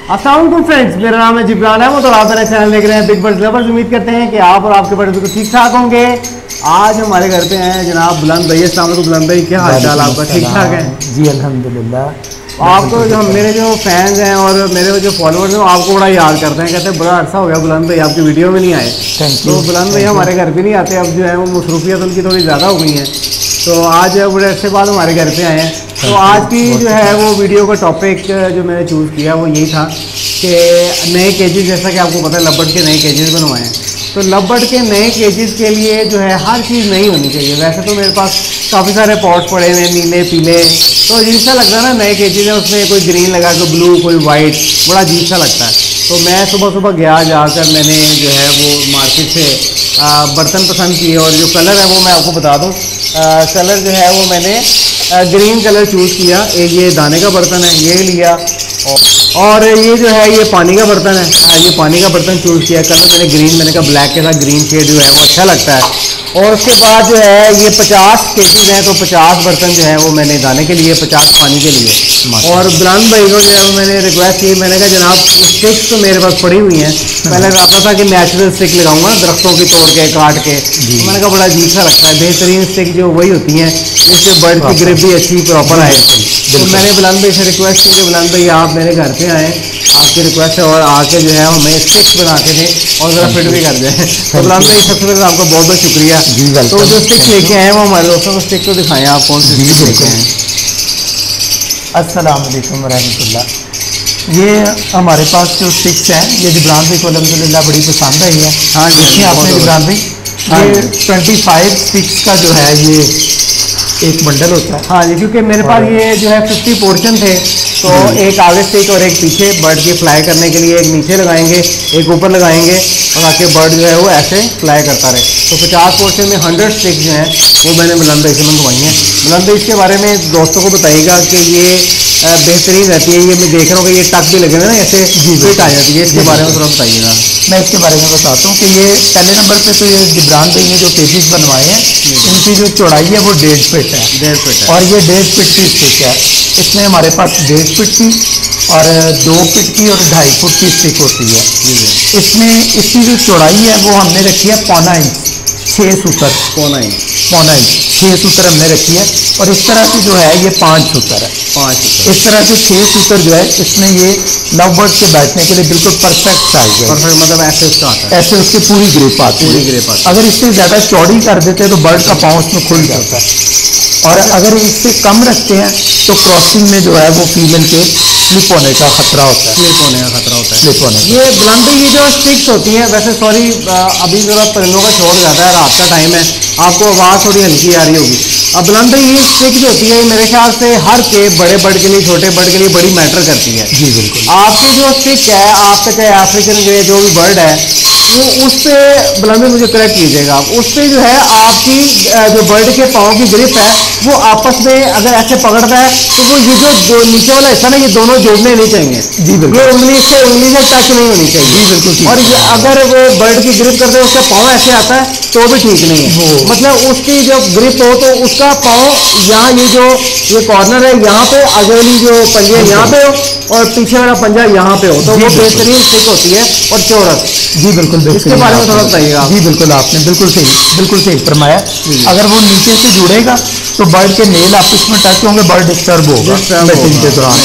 अस्सलाम फ्रेंड्स, मेरा नाम है जिब्रान अहमद और आप मेरा चैनल देख रहे हैं बिग बर्ड्स लवर्स। उम्मीद करते हैं कि आप और आपके बड़े बिल्कुल ठीक ठाक होंगे। आज हमारे घर पे हैं जनाब बुलंद भाई। अस्सलाम वालेकुम बुलंद भाई, क्या हाल चाल आपका? ठीक ठाक है जी, अल्हम्दुलिल्लाह। आपको जो मेरे जो फैंस हैं और मेरे जो फॉलोअर्स हैं आपको बड़ा याद करते हैं, कहते हैं बड़ा अरसा हो गया बुलंद भाई आपकी वीडियो में नहीं आए। तो बुलंद भाई हमारे घर पे नहीं आते, अब जो है वो मसरूफियत उनकी थोड़ी ज़्यादा हो गई हैं, तो आज बड़े अरसे बाद हमारे घर पे आए हैं। तो आज की जो है वो वीडियो का टॉपिक जो मैंने चूज़ किया वो यही था कि नए केजेस, जैसा कि आपको पता है लवबर्ड के नए केजेस बनवाए हैं, तो लवबर्ड के नए केजेस के लिए जो है हर चीज़ नई होनी चाहिए। वैसे तो मेरे पास काफ़ी सारे पॉट्स पड़े हुए हैं, नीले पीले, तो अजीब सा लगता है ना नए केजेस हैं, उसमें कोई ग्रीन लगा कोई ब्लू कोई वाइट, बड़ा अजीब सा लगता है। तो मैं सुबह सुबह गया जाकर मैंने जो है वो मार्केट से बर्तन पसंद किए और जो कलर है वो मैं आपको बता दूँ। कलर जो है वो मैंने ग्रीन कलर चूज़ किया। एक ये दाने का बर्तन है, ये लिया, और ये जो है ये पानी का बर्तन है, ये पानी का बर्तन चूज़ किया। कलर मैंने ग्रीन, मैंने कहा ब्लैक के साथ ग्रीन शेड जो है वो अच्छा लगता है। और उसके बाद जो है ये 50 केजीज हैं, तो 50 बर्तन जो है वो मैंने दाने के लिए, 50 पानी के लिए। और बुलंद भाई को जो है मैंने रिक्वेस्ट की, मैंने कहा जनाब स्टिक्स तो मेरे पास पड़ी हुई हैं, पहले रहा था कि नेचुरल स्टिक लगाऊंगा दरख्तों की तोड़ के काट के, तो मैंने कहा बड़ा अजीब सा लगता है, बेहतरीन स्टिक जो वही होती हैं जिससे बर्ड की ग्रिप भी अच्छी प्रॉपर आए। तो मैंने बुलंद भाई से रिक्वेस्ट की कि बुलंद भाई आप मेरे घर पे आएँ, आपकी रिक्वेस्ट है, और आके जो है हमें स्टिक्स बना के दें और ज़रा फिट भी कर दें। तो बुलंद भाई सबसे पहले आपका बहुत बहुत शुक्रिया। तो जो स्टिक्स लेके आए हैं वो हमारे दोस्तों को स्टिक तो दिखाएं, आप कौन सी स्टिक लेके आए हैं? अस्सलाम वालेकुम रहमतुल्लाह। ये हमारे पास जो स्टिक्स हैं ये जिब्रान भाई को अल्हम्दुलिल्लाह बड़ी पसंद आई है। हाँ जी, आपने जिब्रान भाई ये 25 स्टिक्स का जो है ये एक बंडल होता है। हाँ जी, क्योंकि मेरे पास ये जो है 50 पोर्शन थे, तो एक आगे स्टिक और एक पीछे बर्ड की फ्लाई करने के लिए, एक नीचे लगाएंगे एक ऊपर लगाएंगे, और आके बर्ड जो है वो ऐसे फ्लाई करता रहे। तो 50 पोर्शन में 100 स्टिक जो हैं वो मैंने बुलंद भाई से मंगवाई हैं। बुलंद भाई इसके बारे में दोस्तों को बताइएगा कि ये बेहतरीन रहती है। ये मैं देख रहा हूँ कि ये टक भी लगे हुए ना, ऐसे फिट आ जाती है, इसके बारे में थोड़ा बताइएगा। मैं इसके बारे में बताता हूँ कि ये पहले नंबर पे तो ये जिब्रान भाई ने जो केजेस बनवाए हैं इनकी जो चौड़ाई है वो 1.5 फीट है। 1.5 फीट है, और ये 1.5 फीट की स्टिक है। इसमें हमारे पास 1.5 फीट की और 2 फीट की और 2.5 फुट की स्टिक होती है। इसमें इसकी जो चौड़ाई है वो हमने रखी है 1.25 इंच, 6 सूत्र, 1.25 इंच, 6 सूत्र हमने रखी है। और इस तरह से जो है ये 5 सूत्र है, 5 सूत्र। इस तरह से 6 सूत्र जो है इसमें ये लवबर्ड के बैठने के लिए बिल्कुल परफेक्ट साइज है। परफेक्ट मतलब ऐसे उसका आता है, ऐसे उसकी पूरी ग्रिप आती है, पूरी ग्रिप आती है। अगर इससे ज़्यादा चौड़ी कर देते हैं तो बर्ड का पाँव उसमें खुल जाता है, और अगर इससे कम रखते हैं तो क्रॉसिंग में जो है वो फीमेल के स्लिप होने का खतरा होता है। स्लिप होने का खतरा होता है, स्लिप होने का। ये बुलंद भाई ये जो स्टिक्स होती हैं, वैसे सॉरी अभी ज़रा परिंदों का शोर ज़्यादा है, रात का टाइम है, आपको आवाज़ थोड़ी हल्की आ रही होगी। अब बुलंद भाई ये स्टिक जो होती है मेरे ख्याल से हर के बड़े बर्ड के लिए छोटे बर्ड के लिए बड़ी मैटर करती है। जी बिल्कुल। आपकी जो स्टिक है, आपका चाहे अफ्रीकन ग्रे जो भी बर्ड है, वो उस पर बुलंद भाई मुझे करेक्ट कीजिएगा, उस पर जो है आपकी जो बर्ड के पाँव की ग्रिप है वो आपस में अगर ऐसे पकड़ता है तो वो ये जो नीचे वाला हिस्सा ना ये दोनों जोड़ने नहीं चाहिए। जी बिल्कुल। ये उंगली से टच नहीं होनी चाहिए। जी बिल्कुल। और ये अगर वो बर्ड की ग्रिप करते हैं उसका पाँव ऐसे आता है तो भी ठीक नहीं है। मतलब उसकी जब ग्रिप हो तो उसका पाँव यहाँ ये कॉर्नर है यहाँ पे, अगली जो पंजे यहाँ पे हो और पीछे वाला पंजा यहाँ पे हो, तो वो बेहतरीन स्टिक होती है और चौरस। जी बिल्कुल। इसके बारे में थोड़ा बताइएगा। जी बिल्कुल, आपने बिल्कुल सही फरमाया। अगर वो नीचे से जुड़ेगा तो बर्ड के नेल आपस में टच होंगे, बर्ड डिस्टर्ब होगा बैटिंग के दौरान।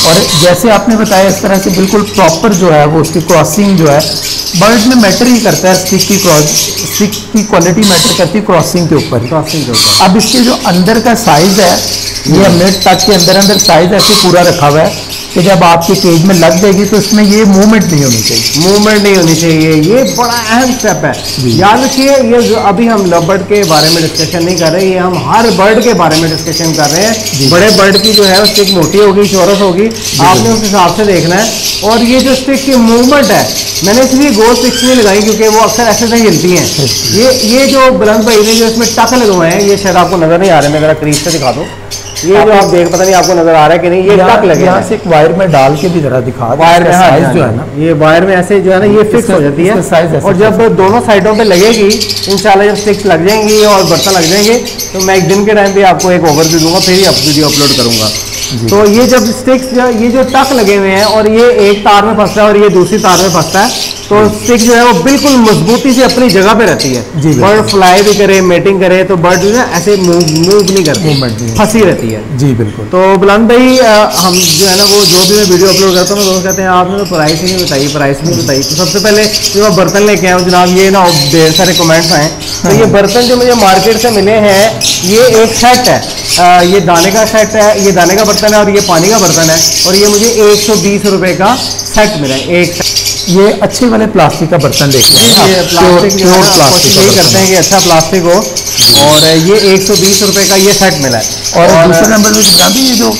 और जैसे आपने बताया इस तरह से बिल्कुल प्रॉपर जो है वो उसकी क्रॉसिंग जो है बर्ड में मैटर ही करता है। स्टिक की क्वालिटी मैटर करती है क्रॉसिंग के ऊपर। अब इसके जो अंदर का साइज है ये हमने टच के अंदर साइज ऐसे पूरा रखा हुआ है कि जब आपके केज में लग जाएगी तो इसमें ये मूवमेंट नहीं होनी चाहिए। मूवमेंट नहीं होनी चाहिए, ये बड़ा अहम स्टेप है। याद रखिए, ये जो अभी हम लवबर्ड के बारे में डिस्कशन नहीं कर रहे, ये हम हर बर्ड के बारे में डिस्कशन कर रहे हैं। बड़े बर्ड की जो है स्टिक मोटी होगी, चौरस होगी, आपने उस हिसाब से देखना है। और ये जो स्टिक की मूवमेंट है मैंने इसलिए गोल स्टिक्स नहीं लगाई क्योंकि वो अक्सर ऐसे नहीं हिलती हैं। ये जो बुलंद भाई ने जो इसमें टक लगवाए हैं, ये शायद आपको नजर नहीं आ रहे, मैं जरा क्रीज से दिखा दूँ। ये जो आप देख, पता नहीं आपको नजर आ रहा है कि नहीं, ये टक लगे यहाँ से एक वायर में डाल के भी जरा दिखा, वायर में साइज जो है ना, ये वायर में ऐसे जो है ना ये फिक्स हो जाती है साइज। और जब दोनों साइडों पे लगेगी इंशाल्लाह, जब स्टिक्स लग जाएंगी और बर्तन लग जाएंगे तो मैं एक दिन के टाइम पे आपको एक ओवरव्यू दूंगा, फिर ही वीडियो अपलोड करूंगा। तो ये जब स्टिक्स ये जो टक लगे हुए हैं और ये एक तार में फंसता है और ये दूसरी तार में फंसता है, तो स्टिक जो है वो बिल्कुल मजबूती से अपनी जगह पे रहती है। बर्ड फ्लाई भी करे, मेटिंग करे तो बर्ड जो है ऐसे मूव नहीं करती, फंसी रहती है। जी बिल्कुल। तो बुलंद भाई हम जो है ना वो जो भी मैं वीडियो अपलोड करता हूँ लोग कहते हैं आपने तो प्राइस ही नहीं बताई, प्राइस नहीं बताई। तो सबसे पहले जो मैं बर्तन लेके आया हूँ जनाब, ये ना ढेर सारे कमेंट्स आए। तो ये बर्तन जो मुझे मार्केट से मिले हैं ये एक सेट है, ये दाने का सेट है, ये दाने का बर्तन है और ये पानी का बर्तन है, और ये मुझे 120 रुपए का सेट मिला है एक। ये अच्छे वाले प्लास्टिक का बर्तन लेके आए, प्लास्टिक यही करते हैं कि अच्छा प्लास्टिक हो, और ये 120 रुपए का ये सेट मिला है। और दूसरे नंबर में भी ये जो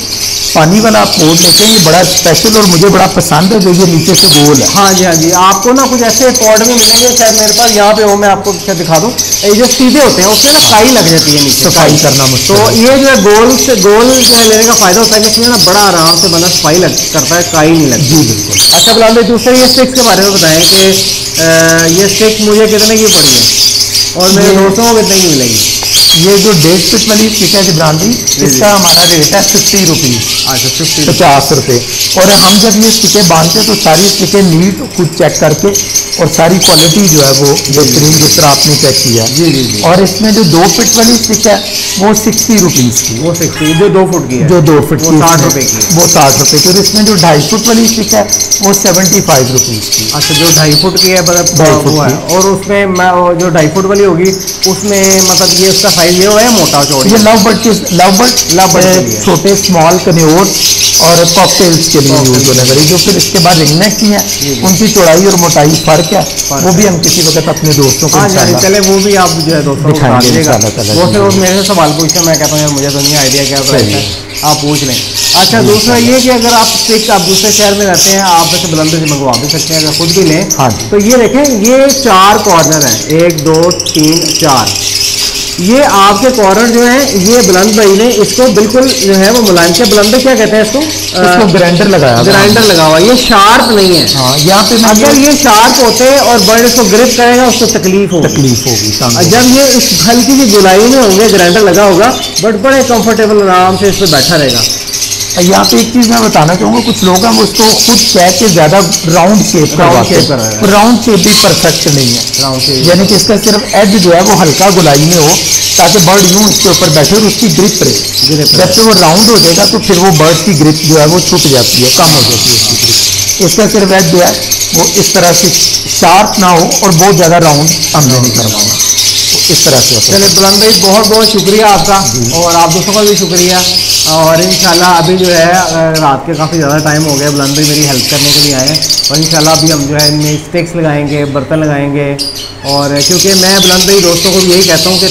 पानी वाला आप पोर्ट लेते हैं ये बड़ा स्पेशल और मुझे बड़ा पसंद है, जो ये नीचे से गोल है। हाँ जी, हाँ जी, आपको ना कुछ ऐसे पॉट में मिलेंगे, शायद मेरे पास यहाँ पे हो, मैं आपको क्या दिखा दूँ, ये जो सीधे होते हैं उसमें ना काई लग जाती है नीचे, सफाई करना मुश्किल। तो ये जो है गोल से गोल जो है लेने का फायदा होता है कि इसमें ना बड़ा आराम से बंदा सफाई करता है, काई नहीं लगती। जी बिल्कुल। अच्छा बुलंद भाई, दूसरे ये स्टिक्स के बारे में बताएं कि ये स्टिक मुझे कितने की पड़ी है और मेरे दोस्तों को कितने की मिलेगी? ये जो 1.5 फीट वाली स्टिक है जिब्रान जी, इसका हमारा रेट है 50 रुपीज़। अच्छा 50 रुपये। और हम जब ये स्टिकें बांधते हैं तो सारी स्टिकें नीट खुद चेक करके और सारी क्वालिटी जो है वो बेहतरीन जिस तरह आपने चेक किया। जी जी जी। और इसमें जो 2 फीट वाली स्टिक है वो 60 रुपीज़ की, वो 60 जो 2 फुट की है, जो 2 फीट की 60 रुपये की, वो 60 रुपये की। और इसमें जो 2.5 फुट वाली स्टिक है वो 75 रुपीज़ की। अच्छा जो 2.5 फुट की है वो है, और उसमें जो 2.5 फुट वाली होगी उसमें मतलब ये उसका साइज ये है मोटा चौड़ी, ये लव बर्ड छोटे स्मॉल कन्योर और कॉकटेल्स के लिए यूज होने वाली, जो फिर इसके बाद रिंग नेक की है उनकी चौड़ाई और मोटाई फर्क है, वो भी हम किसी वक्त अपने दोस्तों को चले वो भी आप जो है दोस्तों को वो फिर वो मेरे से सवाल पूछते, मैं कहता हूँ यार मुझे तो नहीं आइडिया क्या प्राइस है, आप पूछ लें। अच्छा दूसरा ये कि अगर आप स्टिक आप दूसरे शहर में रहते हैं आप वैसे बुलंद से मंगवा भी सकते हैं, अगर खुद भी लें। हाँ तो ये देखें ये 4 कॉर्नर हैं, 1 2 3 4, ये आपके कॉर्नर जो है ये बुलंद भाई ने इसको बिल्कुल जो है वो मुलायम के, बुलंद क्या कहते हैं इसको ग्राइंडर लगा हुआ, ये शार्प नहीं है। हाँ, यहाँ पे अगर ये शार्प होते और बर्ड इसको ग्रिप करेगा उसको तकलीफ होगी। जब ये इस हल्की सी गुलाई में होंगे, ग्राइंडर लगा होगा, बट बड़े कंफर्टेबल आराम से इस पर बैठा रहेगा। यहाँ पे एक चीज़ मैं बताना चाहूँगा, कुछ लोग हैं वो उसको खुद कह के ज़्यादा राउंड शेप करवाते हैं, राउंड शेप भी परफेक्ट नहीं है, यानी कि इसका सिर्फ एज जो है वो हल्का गुलाई में हो ताकि बर्ड यूँ इसके ऊपर बैठे और उसकी ग्रिप रहे। जब से वो राउंड हो जाएगा तो फिर वो बर्ड की ग्रिप जो है वो छुप जाती है, कम हो जाती है उसकी ग्रिप। इसका सिर्फ एज जो है वो इस तरह से शार्प ना हो और बहुत ज़्यादा राउंड हमने नहीं करवाना, इस तरह से। चलिए बुलंद भाई बहुत बहुत शुक्रिया आपका, और आप दोस्तों का भी शुक्रिया। और इंशाल्लाह अभी जो है रात के काफ़ी ज़्यादा टाइम हो गया, बुलंद भाई मेरी हेल्प करने के लिए आए हैं, और इंशाल्लाह अभी हम जो है इनमें स्टिक्स लगाएंगे, बर्तन लगाएंगे। और क्योंकि मैं बुलंद भाई दोस्तों को भी यही कहता हूँ कि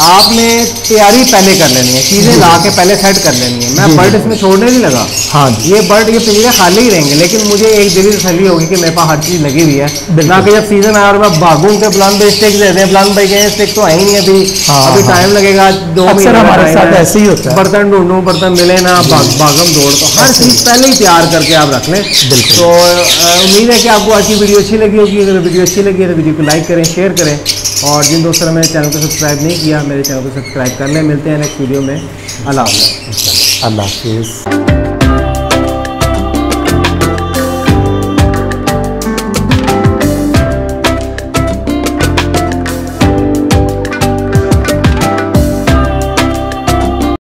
आपने तैयारी पहले कर लेनी है, चीज़ें ला के पहले सेट कर लेनी है। मैं बर्ड इसमें छोड़ने नहीं लगा। हाँ ये बर्ड ये पिंजरे खाली ही रहेंगे, लेकिन मुझे एक दिल तसल्ली होगी कि मेरे पास हर चीज़ लगी हुई है, ना कि जब सीजन आया और मैं भागूं के बुलंद भाई स्टिक दे दें, बुलंद भाई कहें स्टिक तो है ही नहीं अभी टाइम लगेगा 2 महीने, हमारे साथ ऐसे ही होता है, बर्तन ढूंढूं, बर्तन मिले ना, भागम दौड़। तो हर चीज़ पहले ही तैयार करके आप रख लें। तो उम्मीद है कि आपको आज की वीडियो अच्छी लगी होगी। अगर वीडियो अच्छी लगी है तो वीडियो को लाइक करें, शेयर करें, और जिन दोस्तों ने मेरे चैनल को सब्सक्राइब नहीं किया मेरे चैनल को सब्सक्राइब कर लें। मिलते हैं नेक्स्ट वीडियो में। अल्लाह हाफ़िज़।